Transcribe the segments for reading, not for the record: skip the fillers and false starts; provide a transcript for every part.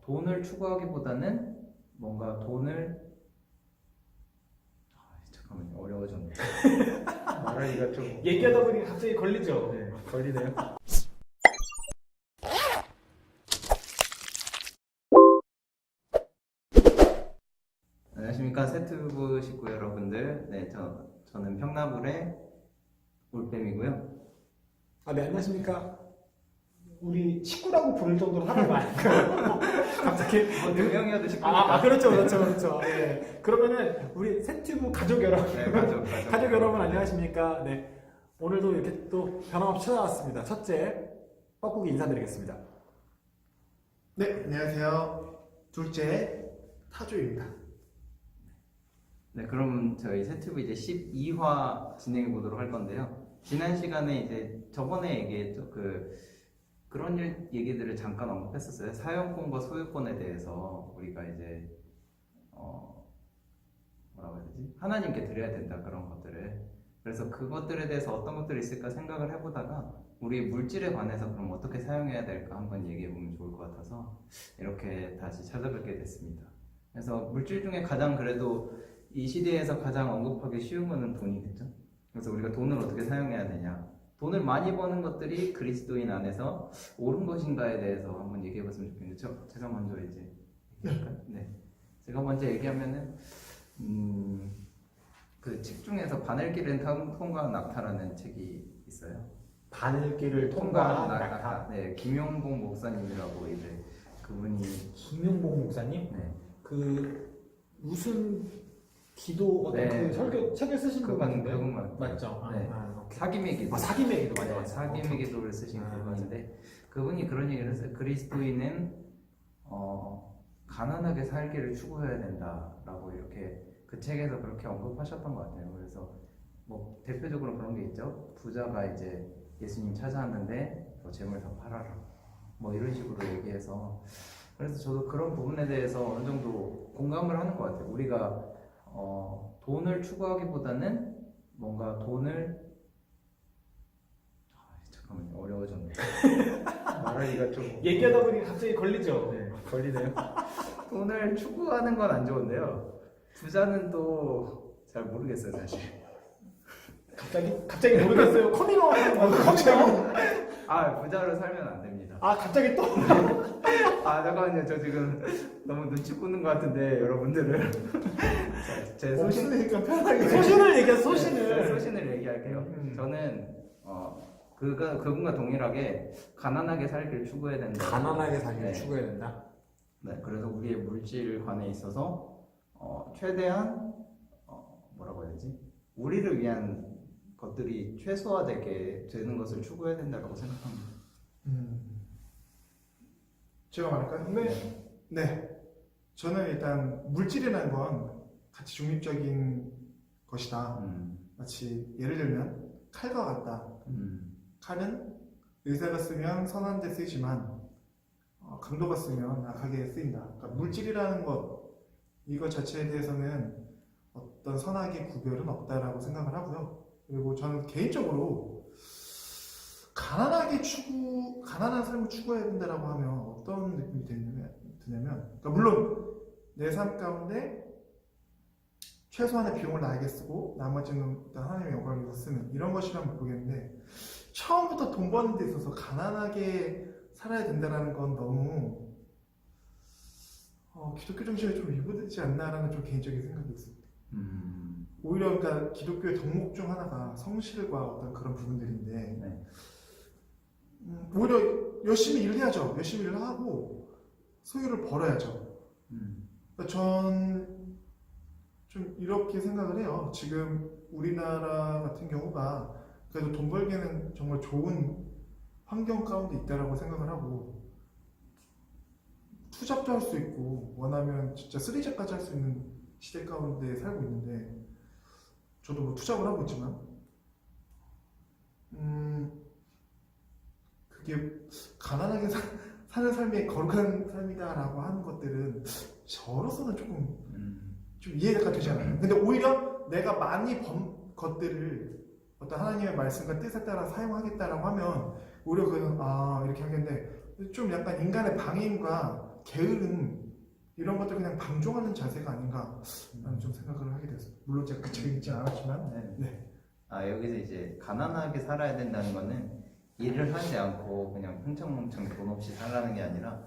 돈을 추구하기보다는 뭔가 돈을 잠깐만요, 어려워졌네. 말하기가 좀 얘기하다 보니 갑자기 걸리죠. 네, 걸리네요. 안녕하십니까, 세트부 식구 여러분들. 네, 저는 평나물의 올빼미고요. 네, 안녕하십니까. 우리 식구라고 부를 정도로 하는 거 아닐까요? 갑자기. 두 명이어도 식구니까. 그렇죠. 네. 그러면은 우리 세트부 가족 여러분. 네, 가족 여러분 안녕하십니까. 네. 오늘도 이렇게 또 변함없이 찾아왔습니다. 첫째, 뻐꾸기 인사드리겠습니다. 네, 안녕하세요. 둘째, 타조입니다. 네, 그럼 저희 세트부 이제 12화 진행해 보도록 할 건데요. 지난 시간에 이제 저번에 얘기했죠. 그런 얘기들을 잠깐 언급했었어요. 사용권과 소유권에 대해서 우리가 이제 뭐라고 해야 되지? 하나님께 드려야 된다, 그런 것들을. 그래서 그것들에 대해서 어떤 것들이 있을까 생각을 해보다가 우리 물질에 관해서 그럼 어떻게 사용해야 될까 한번 얘기해 보면 좋을 것 같아서 이렇게 다시 찾아뵙게 됐습니다. 그래서 물질 중에 가장 그래도 이 시대에서 가장 언급하기 쉬운 거는 돈이겠죠. 그래서 우리가 돈을 어떻게 사용해야 되냐, 돈을 많이 버는 것들이 그리스도인 안에서 옳은 것인가에 대해서 한번 얘기해 봤으면 좋겠는데, 제가 먼저 이제 얘기할까요? 네, 제가 먼저 얘기하면은 그 책 중에서 바늘길은 통과한 낙타라는 책이 있어요. 바늘길을 통과한 통과한 낙타. 낙타. 네, 김용봉 목사님이라고 이제 그분이. 김용봉 목사님? 네, 무슨 기도 어떤 네. 그 설교 책을 쓰신 분 같은데. 그분만 맞죠? 네. 오케이. 사김의 기도. 사김의 기도 맞아. 네, 사김의 기도를 쓰신 그분인데, 그분이 그런 얘기를 했어요. 그리스도인은 가난하게 살기를 추구해야 된다라고 이렇게 그 책에서 그렇게 언급하셨던 것 같아요. 그래서 뭐 대표적으로 그런 게 있죠. 부자가 이제 예수님 찾아왔는데 재물 다 팔아라, 뭐 이런 식으로 얘기해서, 그래서 저도 그런 부분에 대해서 어느 정도 공감을 하는 것 같아요. 우리가 돈을 추구하기보다는 뭔가 돈을 잠깐만요, 어려워졌네. 말하기가 좀 얘기하다 보니 갑자기 걸리죠. 네, 걸리네요. 돈을 추구하는 건 안 좋은데요. 부자는 또 잘 모르겠어요, 사실. 갑자기 모르겠어요. 커밍아웃 하는 거. 커밍아웃. 부자로 살면 안 됩니다. 갑자기 또. 잠깐만요, 저 지금 너무 눈치 보는 것 같은데 여러분들을. 제 없으니까 편하게. 소신을 얘기해, 제 소신을. 소신을 얘기할게요. 저는 그분과 동일하게 가난하게 살기를 추구해야 된다. 가난하게 살기를 네. 추구해야 된다. 네, 그래서 우리의 물질관에 있어서 최대한 뭐라고 해야 되지? 우리를 위한 것들이 최소화되게 되는 것을 추구해야 된다고 생각합니다. 제가 말할까요? 네. 저는 일단 물질이라는 건 가치 중립적인 것이다. 마치 예를 들면 칼과 같다. 칼은 의사가 쓰면 선한 데 쓰이지만 강도가 쓰면 악하게 쓰인다. 그러니까 물질이라는 것, 이것 자체에 대해서는 어떤 선악의 구별은 없다라고 생각을 하고요. 그리고 저는 개인적으로 가난한 삶을 추구해야 된다라고 하면 어떤 느낌이 드냐면, 그러니까 물론 내 삶 가운데 최소한의 비용을 나에게 쓰고 나머지는 하나님의 영광을 위해서 쓰는 이런 것이라면 모르겠는데, 처음부터 돈 버는 데 있어서 가난하게 살아야 된다는 건 너무 기독교 정신에 좀 위배되지 않나라는 좀 개인적인 생각이 있습니다. 오히려 그러니까 기독교의 덕목 중 하나가 성실과 어떤 그런 부분들인데, 네. 오히려 열심히 일해야죠. 열심히 일을 하고 소유를 벌어야죠. 그러니까 전 좀 이렇게 생각을 해요. 지금 우리나라 같은 경우가 그래도 돈 벌기에는 정말 좋은 환경 가운데 있다라고 생각을 하고, 투잡도 할 수 있고 원하면 진짜 쓰리잡까지 할 수 있는 시대 가운데 살고 있는데, 저도 뭐 투잡을 하고 있지만 그게 가난하게 사는 삶이 거룩한 삶이다라고 하는 것들은 저로서는 조금 좀 이해가 되지 않아요. 근데 오히려 내가 많이 번 것들을 어떤 하나님의 말씀과 뜻에 따라 사용하겠다라고 하면 오히려 그는 이렇게 하겠는데, 좀 약간 인간의 방임과 게으른 이런 것들 그냥 방종하는 자세가 아닌가 라는 좀 생각을 하게 됐어요. 물론 제가 그 책에 있지 않았지만 네. 네. 여기서 이제 가난하게 살아야 된다는 거는 일을 하지 않고 그냥 흥청망청 돈 없이 살라는 게 아니라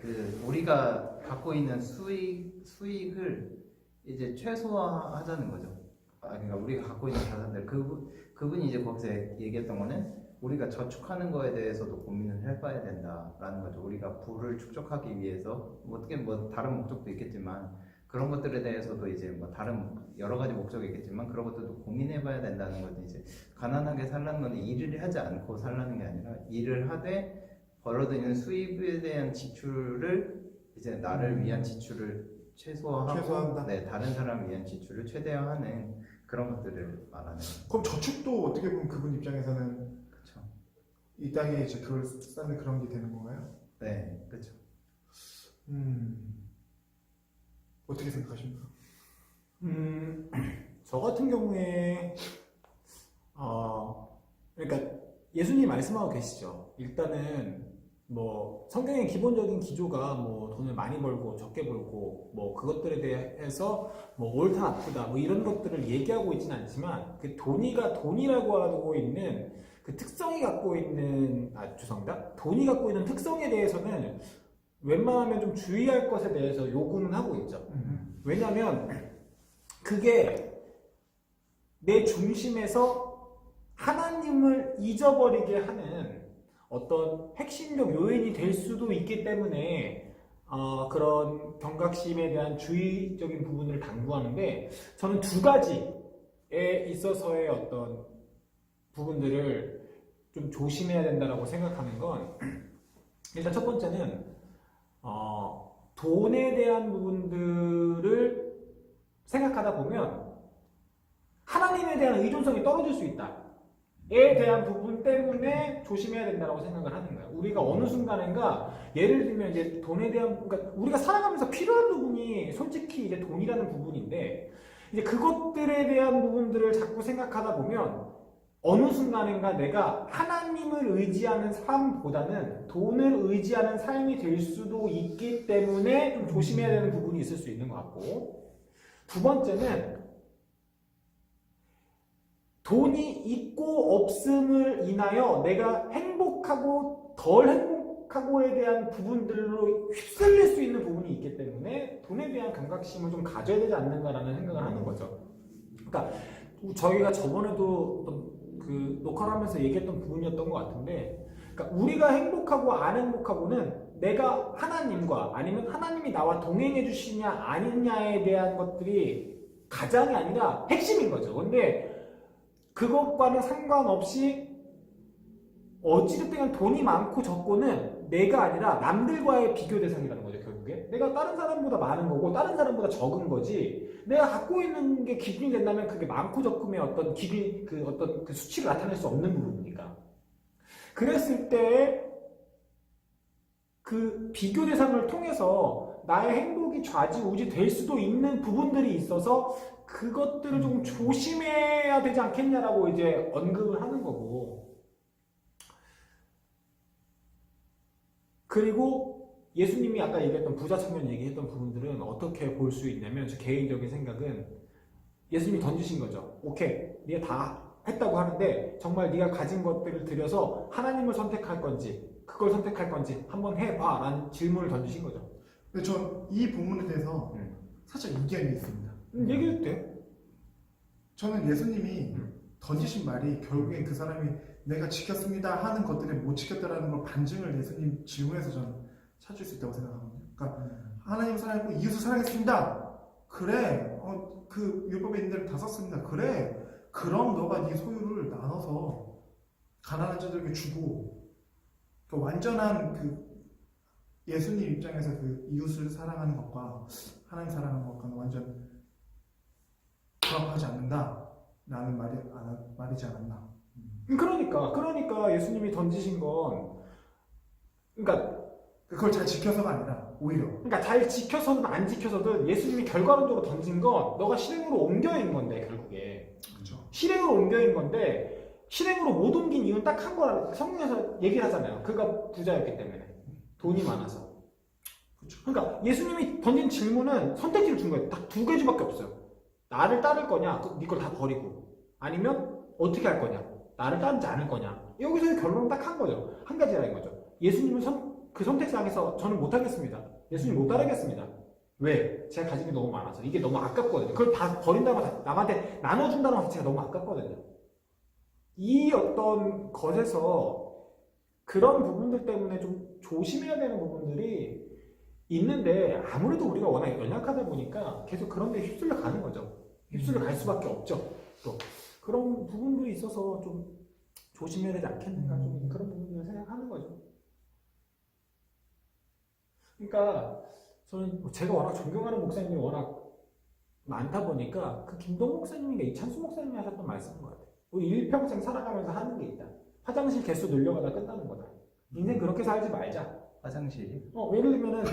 그 우리가 갖고 있는 수익을 이제 최소화하자는 거죠. 그러니까 우리가 갖고 있는 자산들 그분이 이제 거기서 얘기했던 거는 우리가 저축하는 거에 대해서도 고민을 해봐야 된다라는 거죠. 우리가 부를 축적하기 위해서 어떻게 다른 목적도 있겠지만 그런 것들에 대해서도 이제 다른 여러 가지 목적이 있겠지만 그런 것들도 고민해봐야 된다는 거지. 이제 가난하게 살라는 건 일을 하지 않고 살라는 게 아니라 일을 하되 벌어들이는 수입에 대한 지출을 이제 나를 위한 지출을 최소화하고 최소화한다. 네, 다른 사람을 위한 지출을 최대화하는 그런 것들을 말하는 거죠. 그럼 저축도 어떻게 보면 그분 입장에서는 그렇죠. 이 땅에 이제 그걸 쌓는 그런 게 되는 건가요? 네, 그렇죠. 어떻게 생각하십니까? 저 같은 경우에 그러니까 예수님 말씀하고 계시죠. 일단은 뭐 성경의 기본적인 기조가 뭐 돈을 많이 벌고 적게 벌고 뭐 그것들에 대해서 뭐 옳다 나쁘다 뭐 이런 것들을 얘기하고 있지는 않지만 그 돈이라고 하고 있는 그 특성이 갖고 있는 죄송합니다. 돈이 갖고 있는 특성에 대해서는 웬만하면 좀 주의할 것에 대해서 요구는 하고 있죠. 왜냐하면 그게 내 중심에서 하나님을 잊어버리게 하는 어떤 핵심적 요인이 될 수도 있기 때문에 그런 경각심에 대한 주의적인 부분을 당부하는데 저는 두 가지에 있어서의 어떤 부분들을 좀 조심해야 된다고 생각하는 건 일단 첫 번째는 돈에 대한 부분들을 생각하다 보면 하나님에 대한 의존성이 떨어질 수 있다. 에 대한 부분 때문에 조심해야 된다고 생각을 하는 거예요. 우리가 어느 순간인가 예를 들면 이제 돈에 대한 그러니까 우리가 살아가면서 필요한 부분이 솔직히 이제 돈이라는 부분인데 이제 그것들에 대한 부분들을 자꾸 생각하다 보면 어느 순간인가 내가 하나님을 의지하는 삶보다는 돈을 의지하는 삶이 될 수도 있기 때문에 좀 조심해야 되는 부분이 있을 수 있는 것 같고 두 번째는 돈이 있고 없음을 인하여 내가 행복하고 덜 행복하고에 대한 부분들로 휩쓸릴 수 있는 부분이 있기 때문에 돈에 대한 경각심을 좀 가져야 되지 않는가라는 생각을 하는 거죠. 그러니까 저희가 저번에도 그 녹화를 하면서 얘기했던 부분이었던 것 같은데 그러니까 우리가 행복하고 안 행복하고는 내가 하나님과 아니면 하나님이 나와 동행해 주시냐 아니냐에 대한 것들이 가장이 아니라 핵심인 거죠. 근데 그것과는 상관없이 어찌됐든 돈이 많고 적고는 내가 아니라 남들과의 비교 대상이라는 거죠. 결국에 내가 다른 사람보다 많은 거고 다른 사람보다 적은 거지 내가 갖고 있는 게 기준이 된다면 그게 많고 적음의 어떤 기준 어떤 그 수치를 나타낼 수 없는 부분이니까 그랬을 때 그 비교 대상을 통해서 나의 행복이 좌지우지 될 수도 있는 부분들이 있어서 그것들을 좀 조심해야 되지 않겠냐라고 이제 언급을 하는 거고 그리고 예수님이 아까 얘기했던 부자 청년 얘기했던 부분들은 어떻게 볼 수 있냐면 제 개인적인 생각은 예수님이 던지신 거죠. 오케이, 네가 다 했다고 하는데 정말 네가 가진 것들을 들여서 하나님을 선택할 건지 그걸 선택할 건지 한번 해봐 라는 질문을 던지신 거죠. 근데 전 이 부분에 대해서 살짝 이견이 있습니다. 얘기해도 돼? 저는 예수님이 던지신 말이 결국엔 그 사람이 내가 지켰습니다 하는 것들을 못 지켰다라는 걸 반증을 예수님 질문에서 저는 찾을 수 있다고 생각합니다. 그러니까 하나님을 사랑했고 이웃을 사랑했습니다. 그래, 그 율법에 있는 대로 다 썼습니다. 그래, 그럼 너가 네 소유를 나눠서 가난한 자들에게 주고 그 완전한 그 예수님 입장에서 그 이웃을 사랑하는 것과 하나님 사랑하는 것과는 완전 부합하지 않는다라는 말이지 않았나. 그러니까 예수님이 던지신 건 그러니까 그걸 잘 지켜서가 아니라 오히려 그러니까 잘 지켜서든 안 지켜서든 예수님이 결과론적으로 던진 건 너가 실행으로 옮겨인 건데 결국에 그렇죠. 실행으로 옮겨인 건데 실행으로 못 옮긴 이유는 딱 한 거라 성경에서 얘기를 하잖아요. 그가 부자였기 때문에 돈이 많아서 그러니까 예수님이 던진 질문은 선택지를 준 거예요. 딱 두 가지밖에 없어요. 나를 따를 거냐, 네 걸 다 버리고, 아니면 어떻게 할 거냐, 나를 따르지 않을 거냐. 여기서 결론은 딱 한 거죠. 한 가지라는 거죠. 예수님은 그 선택상에서 저는 못 하겠습니다. 예수님 못 따르겠습니다. 왜? 제가 가진 게 너무 많아서. 이게 너무 아깝거든요. 그걸 다 버린다고 남한테 나눠준다는 것 자체가 너무 아깝거든요. 이 어떤 것에서 그런 부분들 때문에 좀 조심해야 되는 부분들이 있는데, 아무래도 우리가 워낙 연약하다 보니까 계속 그런 데 휩쓸려 가는 거죠. 휩쓸려 갈 수밖에 없죠. 또 그런 부분들이 있어서 좀 조심해야 되지 않겠는가, 좀 그런 부분을 생각하는 거죠. 그러니까 저는 제가 워낙 존경하는 목사님이 워낙 많다 보니까 그 김동 목사님인가 이찬수 목사님이 하셨던 말씀인 것 같아요. 우리 일평생 살아가면서 하는 게 있다. 화장실 개수 늘려가다 끝나는 거다. 인생 그렇게 살지 말자. 화장실이? 예를 들면은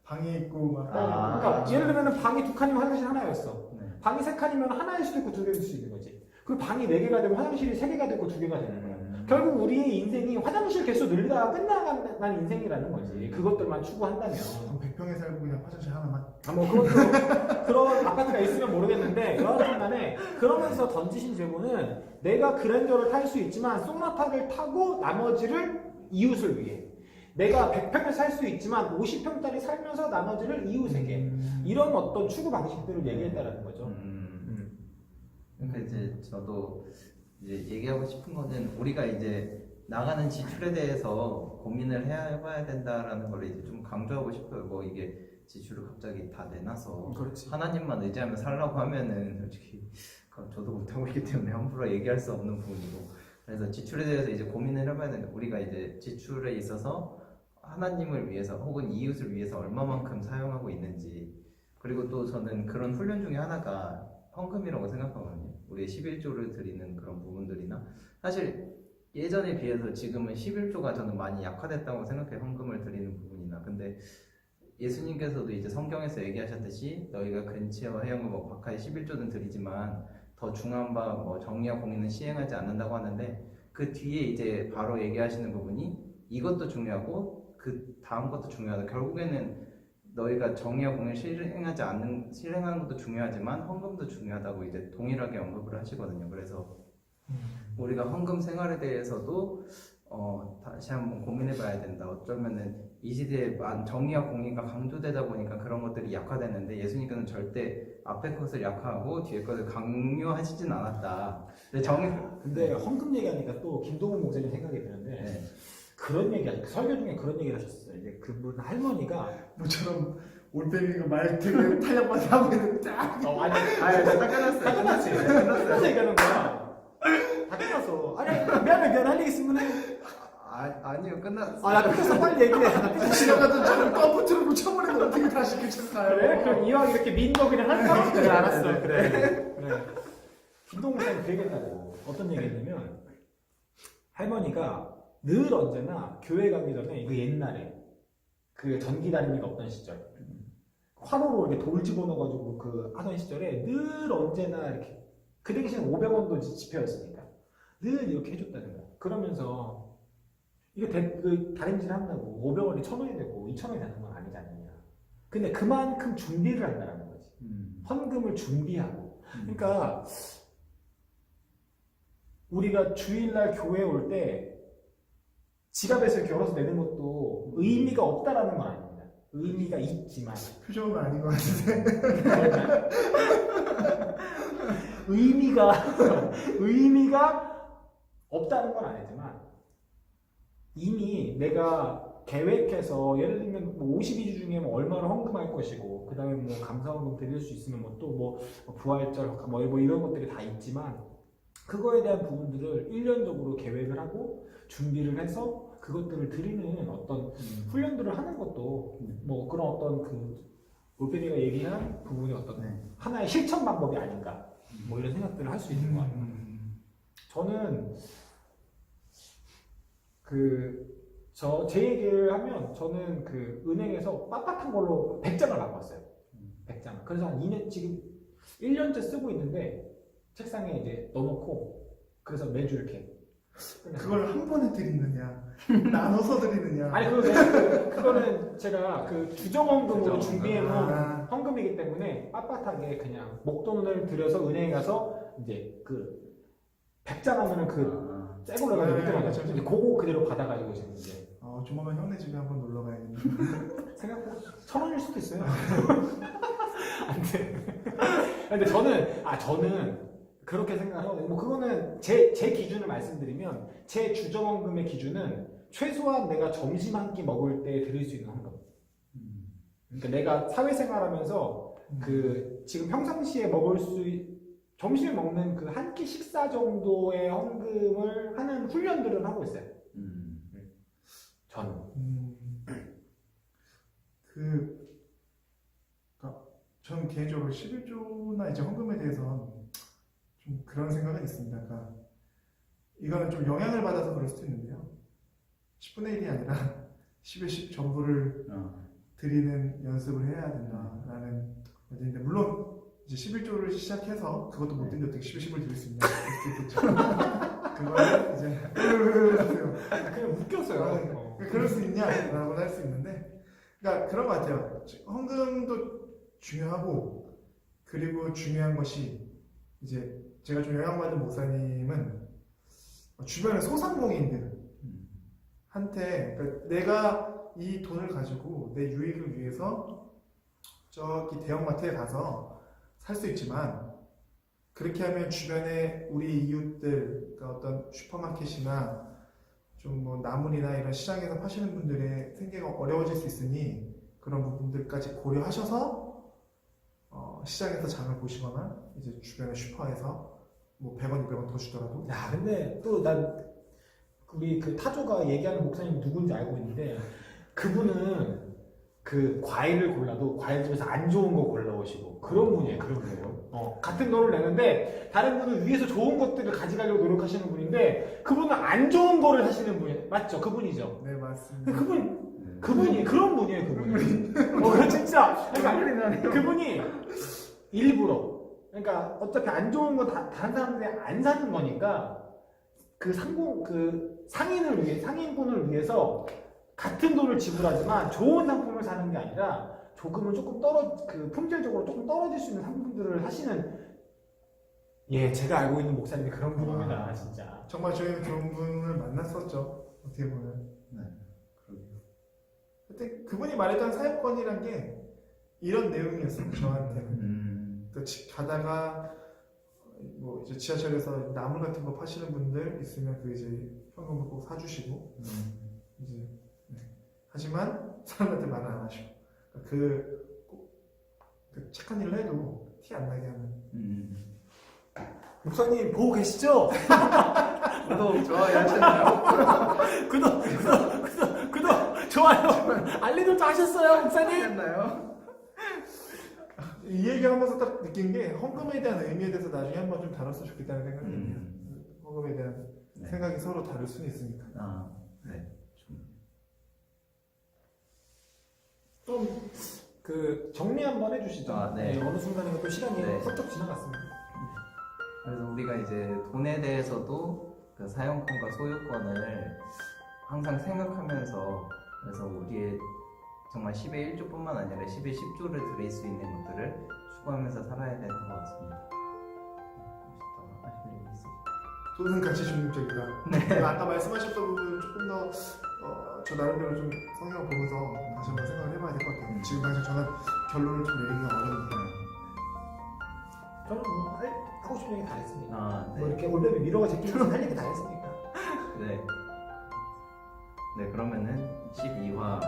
방에 있고 막. 그러니까 예를 들면은 방이 2칸이면 화장실 하나였어. 네. 방이 3칸이면 하나일 수도 있고 2개일 수도 있는 거지. 그리고 방이 4개가 되면 화장실이 3개가 되고 2개가 되는 거야. 결국 우리의 인생이 화장실 개수 늘리다가 끝나가는 인생이라는 거지. 그것들만 추구한다면. 100평에 살고 그냥 화장실 하나만. 뭐 그것도 그런 아파트가 있으면 모르겠는데, 여하튼 간에 그러면서 던지신 질문은, 내가 그랜저를 탈 수 있지만 소나타를 타고 나머지를 이웃을 위해, 내가 100평을 살 수 있지만 50평짜리 살면서 나머지를 이웃에게, 이런 어떤 추구 방식들을 얘기했다라는 거죠. 그러니까 이제 저도 이제 얘기하고 싶은 거는, 우리가 이제 나가는 지출에 대해서 고민을 해봐야 된다라는 걸 이제 좀 강조하고 싶어요. 뭐 이게 지출을 갑자기 다 내놔서 그렇지. 하나님만 의지하며 살라고 하면은 솔직히 저도 못하고 있기 때문에 함부로 얘기할 수 없는 부분이고, 그래서 지출에 대해서 이제 고민을 해봐야 되는데, 우리가 이제 지출에 있어서 하나님을 위해서 혹은 이웃을 위해서 얼마만큼 사용하고 있는지, 그리고 또 저는 그런 훈련 중에 하나가 헌금이라고 생각하거든요. 우리의 11조를 드리는 그런 부분들이나, 사실 예전에 비해서 지금은 11조가 저는 많이 약화됐다고 생각해요. 헌금을 드리는 부분이나. 근데 예수님께서도 이제 성경에서 얘기하셨듯이 너희가 근치와 회영과 박하에 11조는 드리지만 더 중요한 바 뭐 정의와 공의는 시행하지 않는다고 하는데, 그 뒤에 이제 바로 얘기하시는 부분이 이것도 중요하고 그 다음 것도 중요하다. 결국에는 너희가 정의와 공의를 실행하는 것도 중요하지만 헌금도 중요하다고 이제 동일하게 언급을 하시거든요. 그래서 우리가 헌금 생활에 대해서도 다시 한번 고민해봐야 된다. 어쩌면은 이 시대에 정의와 공의가 강조되다 보니까 그런 것들이 약화되는데, 예수님께서는 절대 앞에 것을 약화하고 뒤에 것을 강요하시진 않았다. 근데 헌금 얘기하니까 또 김동훈 목사님 생각이 드는데, 네. 그런 얘기, 설교 중에 그런 얘기를 하셨어요. 이제 그분 할머니가 모처럼 올빼미가 말 되게 탄력만 하고 있는데 딱. 딱 끝났어요. 끝났어 얘기하는 거야. 다 끝났어. 아니 미안해 할 얘기 있으면 해. 아니요, 끝났어요. 나 끝났어, 빨리 얘기해. 지나가던 저를 컴퓨터로 묻혀버리면 어떻게 다시 괜찮나요? 그래? 그럼 이왕 이렇게 민거 그냥 할까? 그래, 알았어. 그래. 김동훈 목사님 그 얘기했다고. 어떤 얘기했냐면, 할머니가 늘 언제나 교회 가기 전에, 이거 옛날에 그 전기 다리미가 없던 시절, 화로로 이렇게 돌 집어넣어가지고 그 하던 시절에 늘 언제나 이렇게, 그 당시에는 500원도 지폐였으니까 늘 이렇게 해줬다는 거야. 그러면서 이거 그 다림질 한다고 500원이 1000원이 되고 2000원이 되는 건 아니지 않느냐. 근데 그만큼 준비를 한다는 거지. 헌금을 준비하고. 그러니까 우리가 주일날 교회에 올 때 지갑에서 걸어서 내는 것도 의미가 없다라는 건 아닙니다. 의미가 있지만. 표정은 아닌 것 같은데. 의미가 없다는 건 아니지만, 이미 내가 계획해서, 예를 들면 뭐 52주 중에 뭐 얼마를 헌금할 것이고, 그 다음에 뭐 감사헌금 드릴 수 있으면 뭐 또 뭐 부활절 뭐 이런 것들이 다 있지만, 그거에 대한 부분들을 1년적으로 계획을 하고 준비를 해서 그것들을 드리는 어떤 훈련들을 하는 것도 뭐 그런 어떤 그 올빼미가 얘기한 부분이 어떤 하나의 실천 방법이 아닌가, 뭐 이런 생각들을 할 수 있는 것 같아요. 저는 제 얘기를 하면, 저는 그 은행에서 빳빳한 걸로 100장을 바꿨어요. 100장. 그래서 한 2년, 지금 1년째 쓰고 있는데, 책상에 이제 넣어놓고, 그래서 매주 이렇게 그걸 한 번에 드리느냐, 나눠서 드리느냐. 아니 그거는 제가 그 주정헌금으로 준비해놓은 아. 헌금이기 때문에 빳빳하게 그냥 목돈을 들여서 은행에 가서 이제 그 100장 하면은 그 째고 내가 네, 이렇게 그렇죠. 이제 그거 그대로 받아가지고 지금 이제 조만간 형네 집에 한번 놀러 가야겠네. 생각보다 1,000원일 수도 있어요. 안 돼. 근데 저는 그렇게 생각하고 뭐 그거는 제 기준을 말씀드리면 제 주정헌금의 기준은 최소한 내가 점심 한 끼 먹을 때 드릴 수 있는 헌금. 그러니까 내가 사회생활하면서 그 지금 평상시에 먹을 점심에 먹는 그 한 끼 식사 정도의 헌금을 하는 훈련들을 하고 있어요. 저는. 저는 개인적으로 11조나 이제 헌금에 대해서 좀 그런 생각은 있습니다. 그러니까 이거는 좀 영향을 받아서 그럴 수도 있는데요. 10분의 1이 아니라 10의 10 전부를 드리는 연습을 해야 된다라는 건데, 물론 이제 11조를 시작해서 그것도 못 드리는데 어떻게 10의 10을 드릴 수 있냐 그거는 이제 그냥 웃겼어요. 그럴 수 있냐라고 할 수 있는데, 그러니까 그런 것 같아요. 헌금도 중요하고, 그리고 중요한 것이 이제 제가 좀 영향받은 목사님은 주변의 소상공인들한테, 그러니까 내가 이 돈을 가지고 내 유익을 위해서 저기 대형마트에 가서 살 수 있지만, 그렇게 하면 주변에 우리 이웃들, 그러니까 어떤 슈퍼마켓이나 좀 뭐 나물이나 이런 시장에서 파시는 분들의 생계가 어려워질 수 있으니 그런 부분들까지 고려하셔서 시장에서 장을 보시거나 이제 주변의 슈퍼에서 뭐 100원, 200원 더 주더라도. 야, 근데 또 난 우리 그 타조가 얘기하는 목사님 누군지 알고 있는데 그분은 그 과일을 골라도 과일 중에서 안 좋은 거 골라오시고 그런 분이에요. 그런 분이에요. 같은 돈을 내는데 다른 분은 위에서 좋은 것들을 가져가려고 노력하시는 분인데 그분은 안 좋은 거를 사시는 분이에요. 맞죠? 그분이죠. 네, 맞습니다. 그분이 그런 분이에요. 그분이. 진짜. 그러니까 그분이 일부러. 그러니까 어차피 안 좋은 거 다른 사람들이 안 사는 거니까 그 상인분을 위해서 같은 돈을 지불하지만 좋은 상품을 사는 게 아니라 조금은 조금 품질적으로 조금 떨어질 수 있는 상품들을 하시는, 제가 알고 있는 목사님이 그런 분입니다. 진짜. 정말 저희는 그런 분을 만났었죠. 어떻게 보면. 네, 그러게요. 그때 그분이 말했던 사용권이란 게 이런 내용이었어요. 저한테는. 가다가 뭐 이제 지하철에서 나물 같은 거 파시는 분들 있으면 그 이제 현금을 꼭 사주시고 이제 하지만 사람한테 말을 안 하시고 그 착한 일을 해도 티 안 나게 하는. 목사님 보고 계시죠? 구독, 좋아요, 채널 구독, 좋아요, 알림 설정 하셨어요, 목사님? 했나요? 이 얘기하면서 딱 느낀 게 헌금에 대한 의미에 대해서 나중에 한번 좀 다뤘으면 좋겠다는 생각이 듭니다. 헌금에 대한 생각이 서로 다를 수는 있으니까. 네. 좀 정리 한번 해주시죠. 네. 어느 순간에 또 시간이 훌쩍 지나갔습니다. 그래서 우리가 이제 돈에 대해서도 그 사용권과 소유권을 항상 생각하면서, 그래서 우리의 정말 10의 1조뿐만 아니라 10의 10조를 드릴 수 있는 것들을 추구하면서 살아야 되는 것 같습니다. 혹시 더 하실 얘기 있으실까요? 돈은 가치 중립적이다. 아까 말씀하셨던 부분 조금 더 저 나름대로 좀 성경을 보면서 다시 한번 생각을 해봐야 될 것 같아요. 지금 당장 저는 결론을 좀 내리기가 어려운데. 저는 뭐 하고 싶은 얘기 다 했으니까. 네. 뭐 이렇게 올빼미 미러가 제끼면서 할 얘기 다 했으니까. 네. 네, 그러면은 12화